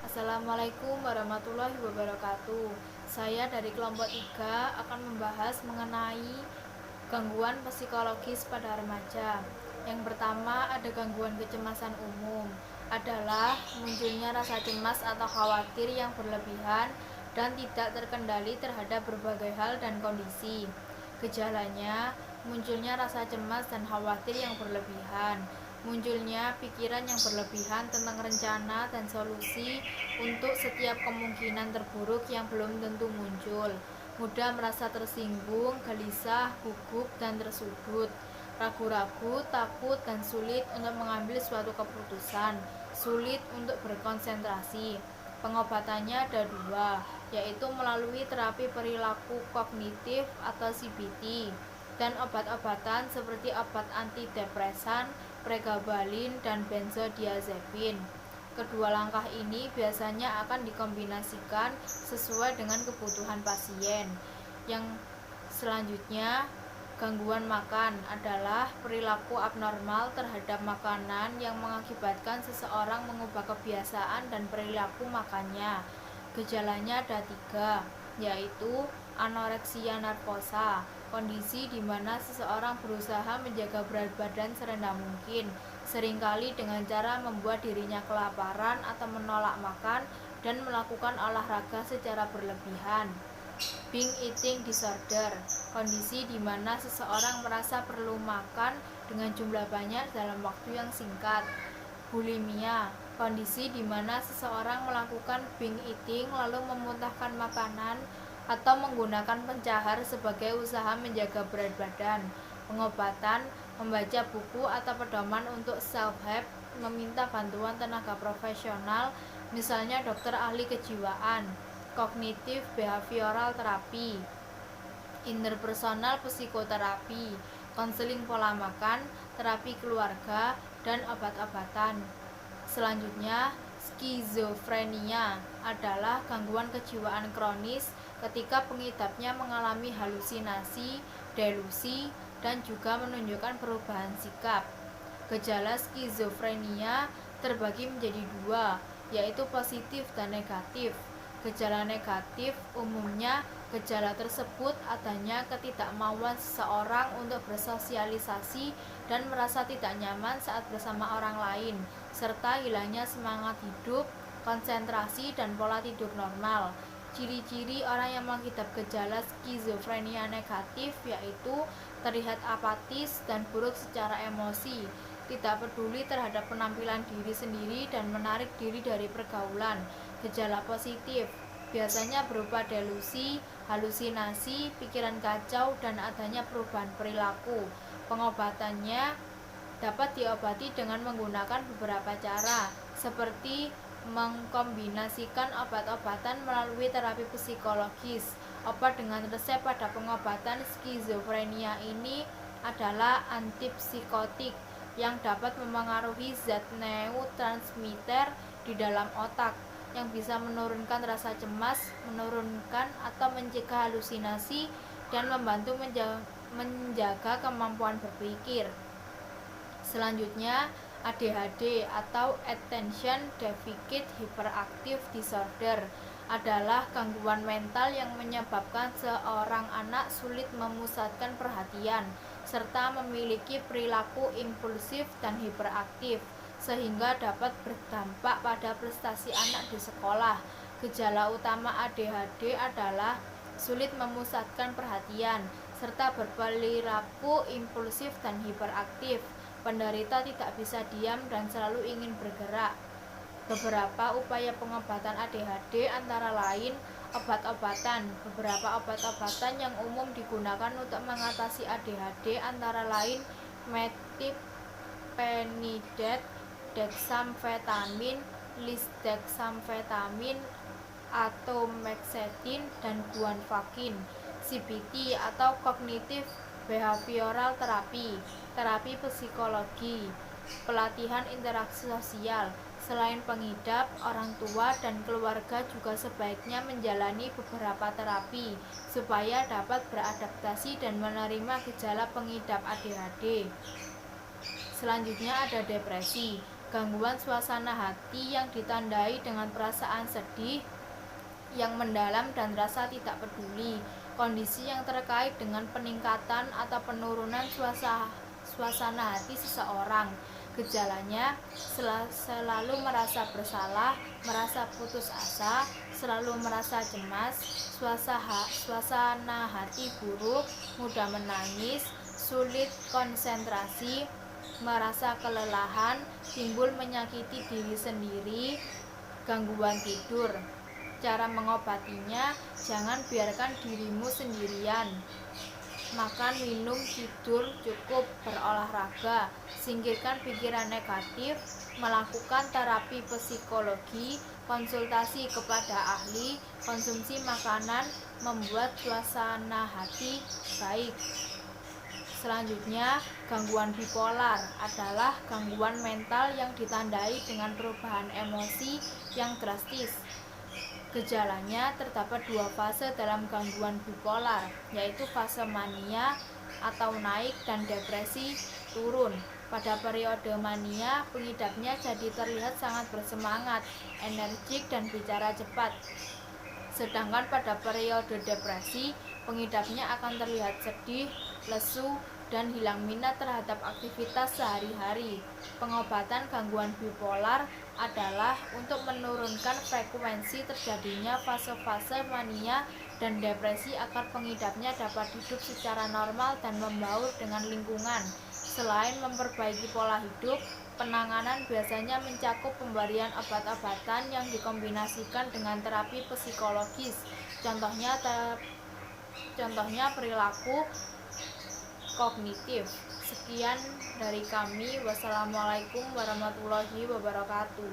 Assalamualaikum warahmatullahi wabarakatuh. Saya dari kelompok 3 akan membahas mengenai gangguan psikologis pada remaja. Yang pertama ada gangguan kecemasan umum, adalah munculnya rasa cemas atau khawatir yang berlebihan dan tidak terkendali terhadap berbagai hal dan kondisi. Gejalanya munculnya rasa cemas dan khawatir yang berlebihan, munculnya pikiran yang berlebihan tentang rencana dan solusi untuk setiap kemungkinan terburuk yang belum tentu muncul, mudah merasa tersinggung, gelisah, gugup, dan tersudut, ragu-ragu, takut, dan sulit untuk mengambil suatu keputusan, sulit untuk berkonsentrasi. Pengobatannya ada dua, yaitu melalui terapi perilaku kognitif atau CBT dan obat-obatan seperti obat antidepresan, pregabalin, dan benzodiazepin. Kedua langkah ini biasanya akan dikombinasikan sesuai dengan kebutuhan pasien. Yang selanjutnya, gangguan makan adalah perilaku abnormal terhadap makanan yang mengakibatkan seseorang mengubah kebiasaan dan perilaku makannya. Gejalanya ada 3, yaitu anoreksia narkosa, kondisi di mana seseorang berusaha menjaga berat badan serendah mungkin, seringkali dengan cara membuat dirinya kelaparan atau menolak makan dan melakukan olahraga secara berlebihan. Binge eating disorder, kondisi di mana seseorang merasa perlu makan dengan jumlah banyak dalam waktu yang singkat. Bulimia, kondisi di mana seseorang melakukan binge eating lalu memuntahkan makanan atau menggunakan pencahar sebagai usaha menjaga berat badan. Pengobatan, membaca buku atau pedoman untuk self-help, meminta bantuan tenaga profesional, misalnya dokter ahli kejiwaan, kognitif behavioral terapi, interpersonal psikoterapi, konseling pola makan, terapi keluarga, dan obat-obatan. Selanjutnya, skizofrenia adalah gangguan kejiwaan kronis ketika pengidapnya mengalami halusinasi, delusi, dan juga menunjukkan perubahan sikap. Gejala skizofrenia terbagi menjadi 2, yaitu positif dan negatif. Gejala negatif umumnya gejala tersebut adanya ketidakmauan seseorang untuk bersosialisasi dan merasa tidak nyaman saat bersama orang lain, serta hilangnya semangat hidup, konsentrasi, dan pola tidur normal. Ciri-ciri orang yang mengidap gejala skizofrenia negatif yaitu terlihat apatis dan buruk secara emosi, tidak peduli terhadap penampilan diri sendiri, dan menarik diri dari pergaulan. Gejala positif biasanya berupa delusi, halusinasi, pikiran kacau, dan adanya perubahan perilaku. Pengobatannya dapat diobati dengan menggunakan beberapa cara, seperti mengkombinasikan obat-obatan melalui terapi psikologis. Obat dengan resep pada pengobatan skizofrenia ini adalah antipsikotik yang dapat memengaruhi zat neurotransmitter di dalam otak yang bisa menurunkan rasa cemas, menurunkan atau mencegah halusinasi, dan membantu menjaga kemampuan berpikir. Selanjutnya, ADHD atau Attention Deficit Hyperactive Disorder adalah gangguan mental yang menyebabkan seorang anak sulit memusatkan perhatian serta memiliki perilaku impulsif dan hiperaktif, sehingga dapat berdampak pada prestasi anak di sekolah. Gejala utama ADHD adalah sulit memusatkan perhatian serta berperilaku impulsif dan hiperaktif. Penderita tidak bisa diam dan selalu ingin bergerak. Beberapa upaya pengobatan ADHD antara lain obat-obatan. Beberapa obat-obatan yang umum digunakan untuk mengatasi ADHD antara lain methylphenidate, dexamfetamin, lisdexamfetamin, atomoxetin, dan guanfacin. CBT atau Cognitive Behavioral Therapy, terapi psikologi, pelatihan interaksi sosial. Selain pengidap, orang tua dan keluarga juga sebaiknya menjalani beberapa terapi supaya dapat beradaptasi dan menerima gejala pengidap ADHD. Selanjutnya ada depresi. Gangguan suasana hati yang ditandai dengan perasaan sedih yang mendalam dan rasa tidak peduli. Kondisi yang terkait dengan peningkatan atau penurunan suasana hati seseorang. Gejalanya selalu merasa bersalah, merasa putus asa, selalu merasa cemas, suasana hati buruk, mudah menangis, sulit konsentrasi, merasa kelelahan, timbul menyakiti diri sendiri, gangguan tidur. Cara mengobatinya, jangan biarkan dirimu sendirian. Makan, minum, tidur cukup, berolahraga, singkirkan pikiran negatif, melakukan terapi psikologi, konsultasi kepada ahli, konsumsi makanan, membuat suasana hati baik. Selanjutnya, gangguan bipolar adalah gangguan mental yang ditandai dengan perubahan emosi yang drastis. Gejalanya terdapat dua fase dalam gangguan bipolar, yaitu fase mania atau naik dan depresi turun. Pada periode mania, pengidapnya jadi terlihat sangat bersemangat, energik, dan bicara cepat. Sedangkan pada periode depresi, pengidapnya akan terlihat sedih, lesu, dan hilang minat terhadap aktivitas sehari-hari. Pengobatan gangguan bipolar adalah untuk menurunkan frekuensi terjadinya fase-fase mania dan depresi agar pengidapnya dapat hidup secara normal dan membaur dengan lingkungan. Selain memperbaiki pola hidup, penanganan biasanya mencakup pemberian obat-obatan yang dikombinasikan dengan terapi psikologis. Contohnya perilaku kognitif. Sekian dari kami. Wassalamualaikum warahmatullahi wabarakatuh.